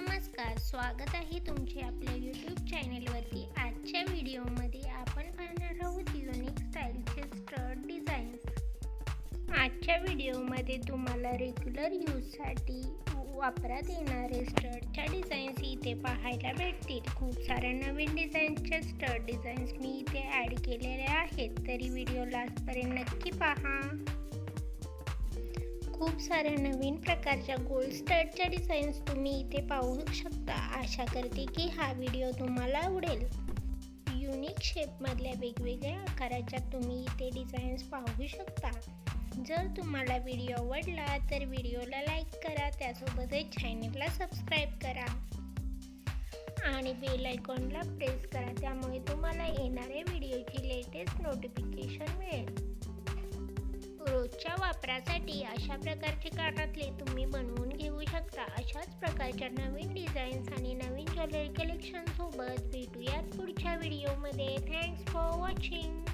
नमस्कार, स्वागत आहे तुमचे आपल्या यूट्यूब चॅनेलवरती। आजच्या व्हिडिओमध्ये आपण पाहणार आहोत युनिक स्टाईलचे स्टड डिझाईन्स। आजच्या व्हिडिओमध्ये तुम्हाला रेग्युलर यूजसाठी वापरात येणारे स्टडच्या डिझाईन्स इथे पाहायला भेटतील। खूप साऱ्या नवीन डिझाईनच्या स्टड डिझाईन्स मी इथे ॲड केलेले आहेत, तरी व्हिडिओ लास्टपर्यंत नक्की पहा। खूप साऱ्या नवीन प्रकारच्या गोल्ड स्टडच्या डिझाईन्स तुम्ही इथे पाहू शकता। आशा करते की हा व्हिडिओ तुम्हाला आवडेल। युनिक शेपमधल्या वेगवेगळ्या आकाराच्या तुम्ही इथे डिझाईन्स पाहू शकता। जर तुम्हाला व्हिडिओ आवडला तर व्हिडिओला लाईक करा, त्यासोबतच चॅनलला सबस्क्राईब करा आणि बेल आयकॉनला प्रेस करा, त्यामुळे तुम्हाला येणाऱ्या व्हिडिओची लेटेस्ट नोटिफिकेशन मिळेल। रोजच्या वापरासाठी अशा प्रकारचे कानातले तुम्ही बनवून घेऊ शकता। अशाच प्रकारच्या नवीन डिझाईन्स आणि नवीन ज्वेलरी कलेक्शन सोबत भेटूयात पुढच्या व्हिडिओमध्ये। Thanks for watching.